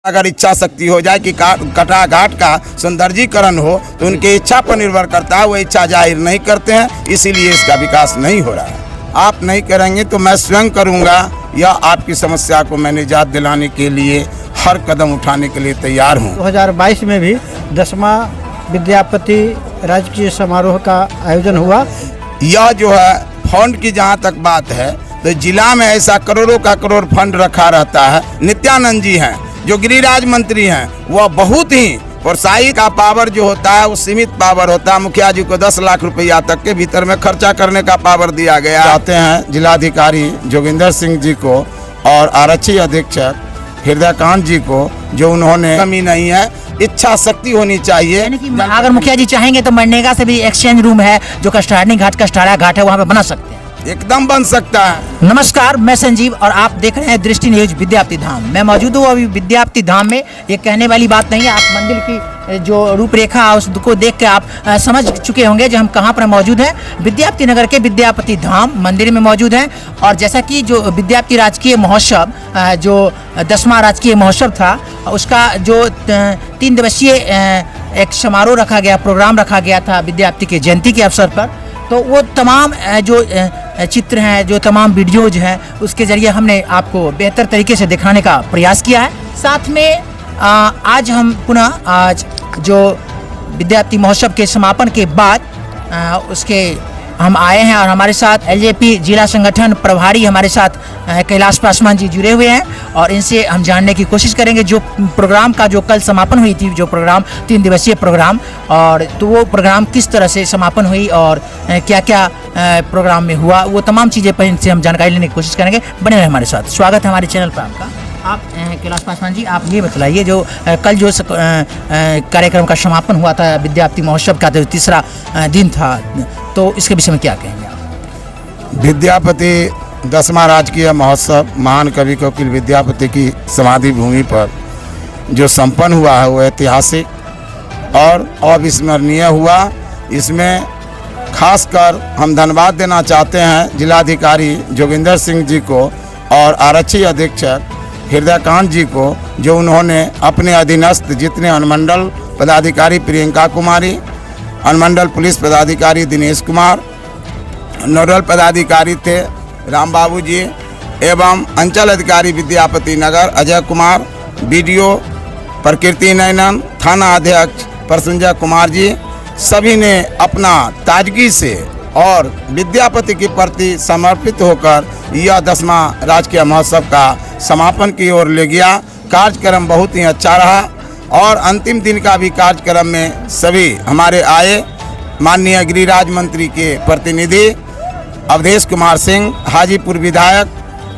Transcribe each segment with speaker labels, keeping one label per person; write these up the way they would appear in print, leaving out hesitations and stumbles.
Speaker 1: अगर इच्छा शक्ति हो जाए कि कटा घाट का सौंदर्यीकरण हो तो उनकी इच्छा पर निर्भर करता है, वो इच्छा जाहिर नहीं करते हैं, इसीलिए इसका विकास नहीं हो रहा है। आप नहीं करेंगे तो मैं स्वयं करूंगा, या आपकी समस्या को मैं निजात दिलाने के लिए हर कदम उठाने के लिए तैयार हूं।
Speaker 2: 2022 में भी 10वां विद्यापति राजकीय समारोह का आयोजन हुआ।
Speaker 1: यह जो है फंड की जहां तक बात है तो जिला में ऐसा करोड़ों का करोड़ फंड रखा रहता है। नित्यानंद जी हैं जो गिरिराज मंत्री हैं, वह बहुत ही प्रोत्साहित का पावर जो होता है वो सीमित पावर होता है। मुखिया जी को 10 लाख रुपया तक के भीतर में खर्चा करने का पावर दिया गया। चाहते हैं जिलाधिकारी जोगिंदर सिंह जी को और आरक्षी अधीक्षक हृदयकांत जी को, जो उन्होंने कमी नहीं है, इच्छा शक्ति होनी चाहिए।
Speaker 3: अगर मुखिया जी चाहेंगे तो मनरेगा से भी एक्सचेंज रूम है जो कष्टारनी घाट कष्टारा घाट है, वहाँ पे बना सकते हैं।
Speaker 1: एकदम बन सकता है।
Speaker 3: नमस्कार, मैं संजीव और आप देख रहे हैं दृष्टि न्यूज विद्यापति धाम। मैं मौजूद हूँ अभी विद्यापति धाम में। ये कहने वाली बात नहीं है, आप मंदिर की जो रूपरेखा उसको देख के आप समझ चुके होंगे जो हम कहाँ पर मौजूद हैं। विद्यापति नगर के विद्यापति धाम मंदिर में मौजूद हैं। और जैसा कि जो विद्यापति राजकीय महोत्सव जो 10वां राजकीय महोत्सव था, उसका जो 3 दिवसीय एक समारोह रखा गया, प्रोग्राम रखा गया था विद्यापति के जयंती के अवसर पर, तो वो तमाम जो चित्र हैं, जो तमाम वीडियोज हैं, उसके ज़रिए हमने आपको बेहतर तरीके से दिखाने का प्रयास किया है। साथ में आज हम पुनः आज जो विद्यापति महोत्सव के समापन के बाद उसके हम आए हैं और हमारे साथ एलजेपी जिला संगठन प्रभारी हमारे साथ कैलाश पासवान जी जुड़े हुए हैं और इनसे हम जानने की कोशिश करेंगे जो प्रोग्राम का जो कल समापन हुई थी, जो प्रोग्राम 3 दिवसीय प्रोग्राम, और तो वो प्रोग्राम किस तरह से समापन हुई और क्या क्या प्रोग्राम में हुआ, वो तमाम चीज़ें पर इनसे हम जानकारी लेने की कोशिश करेंगे। बने रहे हमारे साथ। स्वागत है हमारे चैनल पर आपका। आप कैलाश पासवान जी, आप ये बतलाइए जो कल जो कार्यक्रम का समापन हुआ था विद्यापति महोत्सव का, जो 3रा दिन था, तो इसके विषय में क्या कहेंगे आप?
Speaker 1: विद्यापति 10वां राजकीय महोत्सव महान कवि कोकिल विद्यापति की समाधि भूमि पर जो संपन्न हुआ है वो ऐतिहासिक और अविस्मरणीय हुआ। इसमें खासकर हम धन्यवाद देना चाहते हैं जिलाधिकारी जोगिंदर सिंह जी को और आरक्षी अधीक्षक हृदयकांत जी को, जो उन्होंने अपने अधीनस्थ जितने अनुमंडल पदाधिकारी प्रियंका कुमारी, अनुमंडल पुलिस पदाधिकारी दिनेश कुमार, नोडल पदाधिकारी थे राम बाबू जी, एवं अंचल अधिकारी विद्यापति नगर अजय कुमार, बीडीओ प्रकृति नयनन, थाना अध्यक्ष प्रसंजय कुमार जी, सभी ने अपना ताजगी से और विद्यापति के प्रति समर्पित होकर यह 10वां राजकीय महोत्सव का समापन की ओर ले गया। कार्यक्रम बहुत ही अच्छा रहा और अंतिम दिन का भी कार्यक्रम में सभी हमारे आए। माननीय गिरिराज मंत्री के प्रतिनिधि अवधेश कुमार सिंह, हाजीपुर विधायक,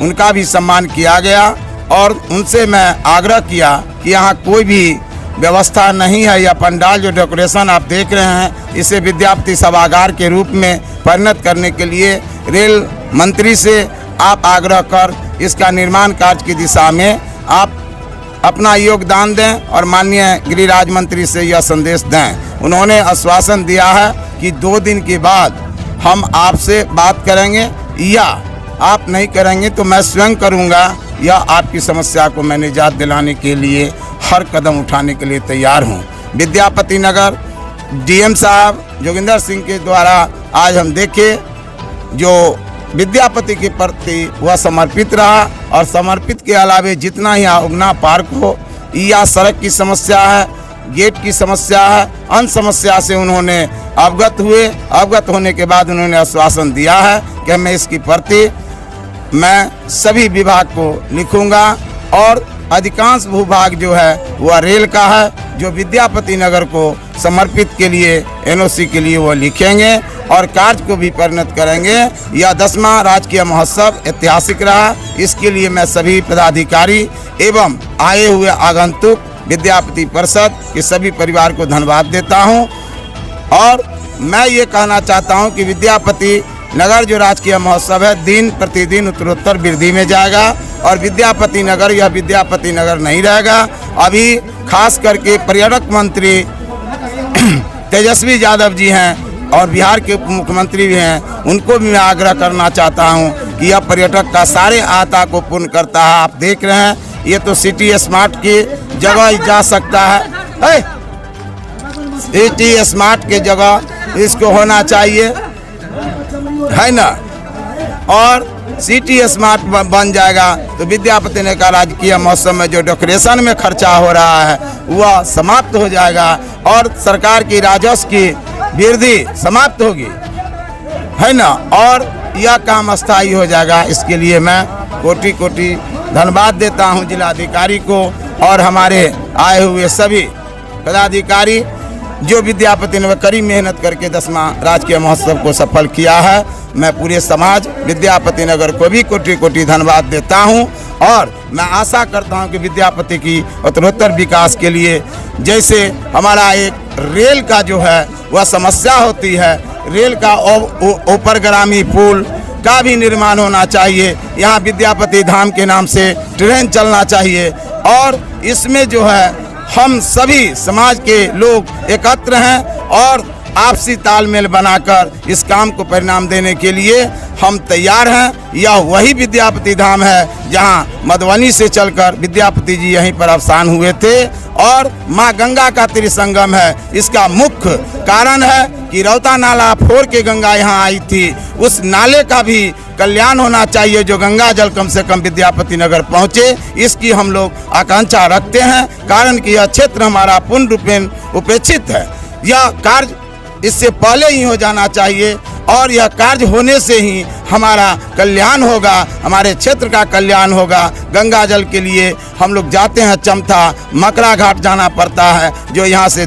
Speaker 1: उनका भी सम्मान किया गया और उनसे मैं आग्रह किया कि यहाँ कोई भी व्यवस्था नहीं है। यह पंडाल जो डेकोरेशन आप देख रहे हैं, इसे विद्यापति सभागार के रूप में परिणत करने के लिए रेल मंत्री से आप आग्रह कर इसका निर्माण कार्य की दिशा में आप अपना योगदान दें और माननीय गिरिराज मंत्री से यह संदेश दें। उन्होंने आश्वासन दिया है कि 2 दिन के बाद हम आपसे बात करेंगे, या आप नहीं करेंगे तो मैं स्वयं करूंगा, या आपकी समस्या को मैं निजात दिलाने के लिए हर कदम उठाने के लिए तैयार हूं। विद्यापति नगर डीएम साहब जोगिंदर सिंह के द्वारा आज हम देखे जो विद्यापति के प्रति वह समर्पित रहा, और समर्पित के अलावे जितना ही उगना पार्क हो या सड़क की समस्या है, गेट की समस्या है, अन्य समस्या से उन्होंने अवगत हुए। अवगत होने के बाद उन्होंने आश्वासन दिया है कि मैं इसकी प्रति मैं सभी विभाग को लिखूंगा, और अधिकांश भूभाग जो है वह रेल का है, जो विद्यापति नगर को समर्पित के लिए एनओसी के लिए वो लिखेंगे और कार्य को भी परिणत करेंगे। यह 10वां राजकीय महोत्सव ऐतिहासिक रहा, इसके लिए मैं सभी पदाधिकारी एवं आए हुए आगंतुक विद्यापति परिषद के सभी परिवार को धन्यवाद देता हूं। और मैं ये कहना चाहता हूं कि विद्यापति नगर जो राजकीय महोत्सव है, दिन प्रतिदिन उत्तरोत्तर वृद्धि में जाएगा और विद्यापति नगर यह विद्यापति नगर नहीं रहेगा। अभी खास करके पर्यटक मंत्री तेजस्वी यादव जी हैं और बिहार के उप मुख्यमंत्री भी हैं, उनको भी मैं आग्रह करना चाहता हूं कि यह पर्यटक का सारे आता को पूर्ण करता है। आप देख रहे हैं ये तो सिटी स्मार्ट की जगह जा सकता है। सिटी स्मार्ट के जगह इसको होना चाहिए, है ना। और सिटी स्मार्ट बन जाएगा तो विद्यापति नगर का राजकीय महोत्सव में जो डेकोरेशन में खर्चा हो रहा है वह समाप्त हो जाएगा और सरकार की राजस्व की वृद्धि समाप्त होगी, है ना। और यह काम स्थायी हो जाएगा। इसके लिए मैं कोटि कोटि धन्यवाद देता हूं जिलाधिकारी को और हमारे आए हुए सभी पदाधिकारी जो विद्यापति नगर कड़ी मेहनत करके 10वां राजकीय महोत्सव को सफल किया है। मैं पूरे समाज विद्यापति नगर को भी कोटि कोटि धन्यवाद देता हूं और मैं आशा करता हूं कि विद्यापति की उत्तरोत्तर विकास के लिए जैसे हमारा एक रेल का जो है वह समस्या होती है, रेल का ऊपरगामी पुल का भी निर्माण होना चाहिए। यहाँ विद्यापति धाम के नाम से ट्रेन चलना चाहिए और इसमें जो है हम सभी समाज के लोग एकत्र हैं और आपसी तालमेल बनाकर इस काम को परिणाम देने के लिए हम तैयार हैं। यह वही विद्यापति धाम है जहां मधुबनी से चलकर विद्यापति जी यहीं पर अवसान हुए थे और मां गंगा का त्रिसंगम है। इसका मुख्य कारण है कि रौता नाला फोड़ के गंगा यहाँ आई थी। उस नाले का भी कल्याण होना चाहिए, जो गंगा जल कम से कम विद्यापति नगर पहुँचे, इसकी हम लोग आकांक्षा रखते हैं। कारण कि यह क्षेत्र हमारा पूर्ण रूपेण उपेक्षित है। यह कार्य इससे पहले ही हो जाना चाहिए और यह कार्य होने से ही हमारा कल्याण होगा, हमारे क्षेत्र का कल्याण होगा। गंगा जल के लिए हम लोग जाते हैं चमथा, मकरा घाट जाना पड़ता है जो यहाँ से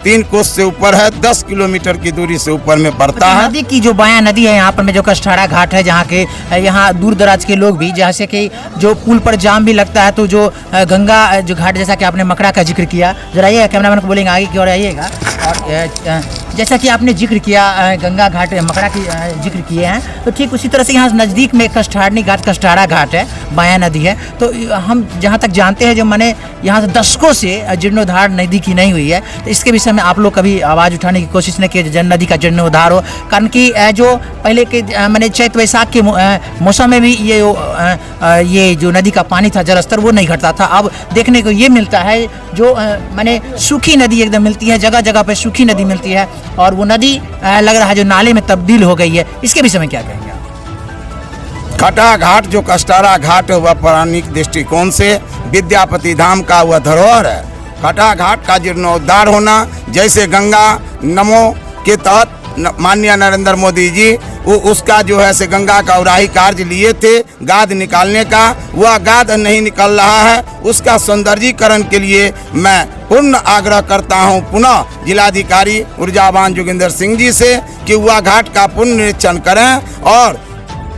Speaker 1: 3 कोस से ऊपर है, 10 किलोमीटर की दूरी से ऊपर में पड़ता है।
Speaker 3: नदी की जो बाया नदी है यहाँ पर में जो कष्ठाड़ा घाट है, जहाँ के यहाँ दूर दराज के लोग भी, जैसे कि जो पुल पर जाम भी लगता है, तो जो गंगा जो घाट जैसा कि आपने मकड़ा का जिक्र किया, जरा ये कैमरामैन को बोलेंगे आगे की ओर आइएगा। और जैसा कि आपने जिक्र किया गंगा घाट मकड़ा की जिक्र किए हैं, तो ठीक उसी तरह से यहाँ नज़दीक में कष्ठाड़नी घाट कष्ठाड़ा घाट है, बाया नदी है। तो हम जहाँ तक जानते हैं जो मैंने यहाँ से दशकों से जीर्णोद्धार नदी की नहीं हुई है, तो इसके विषय में आप लोग कभी आवाज़ उठाने की कोशिश नहीं की जन नदी का जीर्णोद्धार हो। कारण कि जो पहले के मैंने चैत वैसाख के मौसम में भी ये जो नदी का पानी था, जलस्तर वो नहीं घटता था। अब देखने को ये मिलता है जो मैंने सूखी नदी एकदम मिलती है, जगह जगह पे सूखी नदी मिलती है और वो नदी लग रहा है जो नाले में तब्दील हो गई है। इसके विषय में क्या कहेंगे आप?
Speaker 1: खटा घाट जो कष्टारा घाट है वह पौराणिक दृष्टिकोण से विद्यापति धाम का वह धरोहर है। खटा घाट का जीर्णोद्धार होना, जैसे गंगा नमो के तहत माननीय नरेंद्र मोदी जी उसका जो है से गंगा का उड़ाही कार्य लिए थे, गाद निकालने का, वह गाद नहीं निकल रहा है। उसका सौंदर्यीकरण के लिए मैं पूर्ण आग्रह करता हूं पुनः जिलाधिकारी ऊर्जावान जोगिंदर सिंह जी से कि वह घाट का पूर्ण निरीक्षण करें। और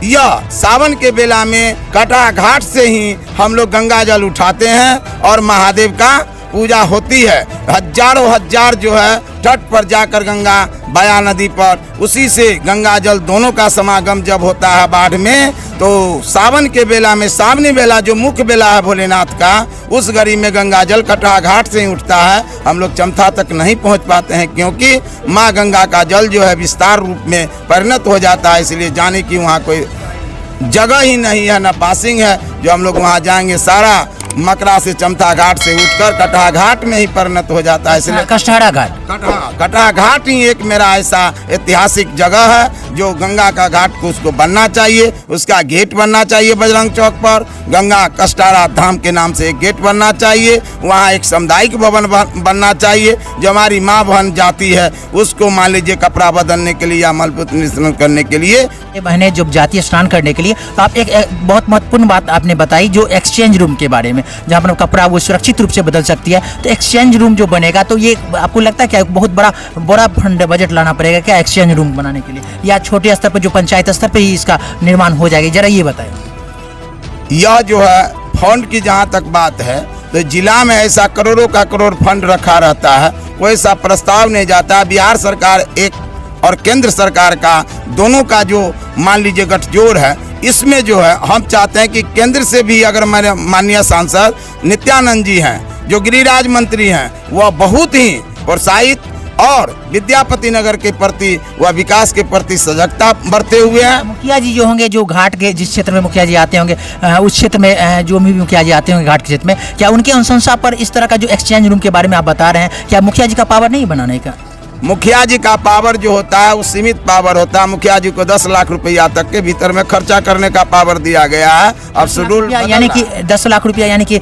Speaker 1: यह सावन के बेला में कटा घाट से ही हम लोग गंगा जल उठाते हैं और महादेव का पूजा होती है। हजारों हजार जो है तट पर जाकर गंगा बाया नदी पर, उसी से गंगा जल दोनों का समागम जब होता है बाढ़ में, तो सावन के बेला में, सावनी बेला जो मुख्य बेला है भोलेनाथ का, उस घड़ी में गंगा जल कटरा घाट से ही उठता है। हम लोग चमथा तक नहीं पहुंच पाते हैं क्योंकि माँ गंगा का जल जो है विस्तार रूप में परिणत हो जाता है, इसलिए जाने की वहाँ कोई जगह ही नहीं है, न पासिंग है जो हम लोग वहाँ जाएंगे। सारा मकरा से चमथा घाट से उठकर कटहा घाट में ही परिणत हो जाता है। इसलिए
Speaker 3: कष्ठाड़ा घाट,
Speaker 1: कटहा घाट ही एक मेरा ऐसा ऐतिहासिक जगह है जो गंगा का घाट को उसको बनना चाहिए, उसका गेट बनना चाहिए। बजरंग चौक पर गंगा कष्टारा धाम के नाम से एक गेट बनना चाहिए। वहाँ एक सामुदायिक भवन बनना चाहिए। जो हमारी माँ बहन जाती है उसको मान लीजिए कपड़ा बदलने के लिए या मलबूत मिश्रण करने के लिए,
Speaker 3: बहनें जब जाती है स्नान करने के लिए, तो आप एक बहुत महत्वपूर्ण बात आपने बताई जो एक्सचेंज रूम के बारे में, जहाँ पर कपड़ा वो सुरक्षित रूप से बदल सकती है। तो एक्सचेंज रूम जो बनेगा, तो ये आपको लगता है क्या बहुत बड़ा फंड बजट लाना पड़ेगा क्या एक्सचेंज रूम बनाने के लिए, या छोटे स्तर पर जो पंचायत स्तर पर ही इसका निर्माण हो जाएगा? जरा ये बताएं।
Speaker 1: यह जो है फंड की जहाँ तक बात है, तो जिला में ऐसा करोड़ों का करोड़ फंड रखा रहता है, कोई सा प्रस्ताव नहीं जाता। बिहार सरकार एक और केंद्र सरकार का दोनों का जो मान लीजिए गठजोड़ है, इसमें जो है हम चाहते हैं कि केंद्र से भी अगर मेरे माननीय सांसद नित्यानंद जी हैं जो गिरिराज मंत्री हैं, वह बहुत ही प्रोत्साहित और विद्यापति नगर के प्रति व विकास के प्रति सजगता बरते हुए हैं।
Speaker 3: मुखिया जी जो होंगे, जो घाट के जिस क्षेत्र में मुखिया जी आते होंगे, उस क्षेत्र में जो भी मुखिया जी आते होंगे घाट के क्षेत्र में, क्या उनके अनुशंसा पर इस तरह का जो एक्सचेंज रूम के बारे में आप बता रहे हैं, क्या मुखिया जी का पावर नहीं बनाने का?
Speaker 1: मुखिया जी का पावर जो होता है वो सीमित पावर होता है। मुखिया जी को 10 लाख रुपया तक के भीतर में खर्चा करने का पावर दिया गया है। अब शेड्यूल
Speaker 3: यानी कि 10 लाख रुपया, यानी कि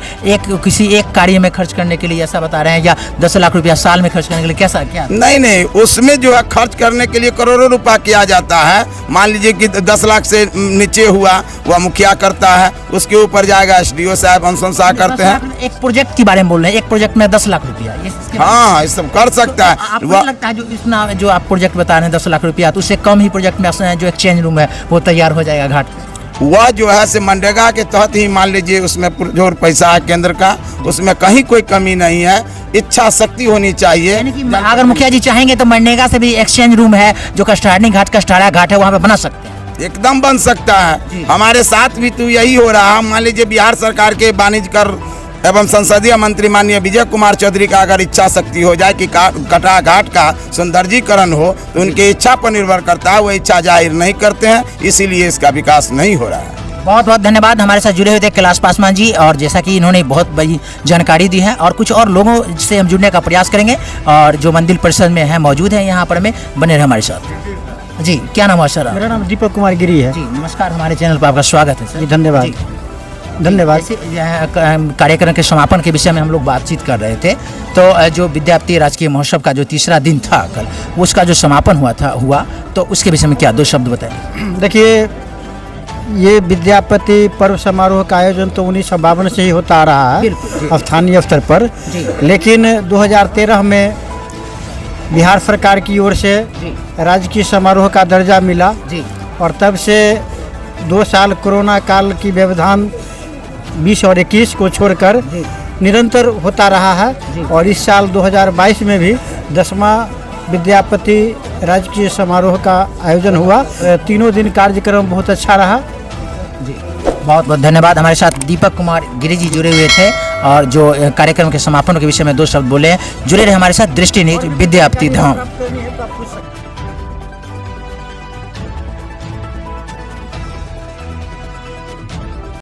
Speaker 3: किसी एक कार्य में खर्च करने के लिए ऐसा बता रहे हैं, या 10 लाख रुपया साल में खर्च करने के लिए, कैसा क्या?
Speaker 1: नहीं, उसमें जो है खर्च करने के लिए करोड़ों रुपया किया जाता है। मान लीजिए कि 10 लाख से नीचे हुआ वह मुखिया करता है, उसके ऊपर जाएगा SDO साहब अनुशंसा करते हैं।
Speaker 3: एक प्रोजेक्ट के बारे में बोल रहे हैं, एक प्रोजेक्ट में 10 लाख रुपया,
Speaker 1: हाँ, ये सब कर सकता है।
Speaker 3: आपको लगता है जो इतना जो आप प्रोजेक्ट बता रहे हैं 10 लाख रुपया, तो उससे कम ही प्रोजेक्ट में जो एक्सचेंज रूम है वो तैयार हो जाएगा घाट?
Speaker 1: वह जो है से मनरेगा के तहत ही मान लीजिए उसमें जो पैसा है केंद्र का, उसमें कहीं कोई कमी नहीं है। इच्छा शक्ति होनी चाहिए।
Speaker 3: यानी कि अगर मुखिया जी चाहेंगे तो मनरेगा से भी एक्सचेंज रूम है जो कष्टारनी घाट कष्टारा घाट है वहाँ पे बना सकते हैं।
Speaker 1: एकदम बन सकता है। हमारे साथ भी तो यही हो रहा है। मान लीजिए बिहार सरकार के वाणिज्य कर एवं संसदीय मंत्री माननीय विजय कुमार चौधरी का अगर इच्छा शक्ति हो जाए कि कटरा घाट का सौंदर्यीकरण हो, तो उनके इच्छा पर निर्भर करता है। वो इच्छा जाहिर नहीं करते हैं, इसीलिए इसका विकास नहीं हो रहा है।
Speaker 3: बहुत बहुत धन्यवाद। हमारे साथ जुड़े हुए थे कैलाश पासवान जी, और जैसा कि इन्होंने बहुत बड़ी जानकारी दी है, और कुछ और लोगों से हम जुड़ने का प्रयास करेंगे, और जो मंदिर परिषद में है मौजूद है यहाँ पर में, बने रहे हमारे साथ। जी, क्या नाम है सर?
Speaker 2: मेरा नाम दीपक कुमार गिरी है।
Speaker 3: जी नमस्कार, हमारे चैनल पर आपका स्वागत है सर।
Speaker 2: जी धन्यवाद। धन्यवाद।
Speaker 3: कार्यक्रम के समापन के विषय में हम लोग बातचीत कर रहे थे, तो जो विद्यापति राजकीय महोत्सव का जो तीसरा दिन था कल, उसका जो समापन हुआ तो उसके विषय में क्या 2 शब्द बताएं?
Speaker 2: देखिए, ये विद्यापति पर्व समारोह का आयोजन तो 1952 से ही होता आ रहा है स्थानीय स्तर पर, लेकिन 2013 में बिहार सरकार की ओर से राजकीय समारोह का दर्जा मिला, और तब से 2 साल कोरोना काल की व्यवधान 20 और 21 को छोड़कर निरंतर होता रहा है। और इस साल 2022 में भी 10वां विद्यापति राजकीय समारोह का आयोजन हुआ। 3 दिन कार्यक्रम बहुत अच्छा रहा।
Speaker 3: जी बहुत बहुत धन्यवाद। हमारे साथ दीपक कुमार गिरी जी जुड़े हुए थे, और जो कार्यक्रम के समापन के विषय में 2 शब्द बोले हैं। जुड़े रहे हमारे साथ दृष्टि न्यूज विद्यापति धाम।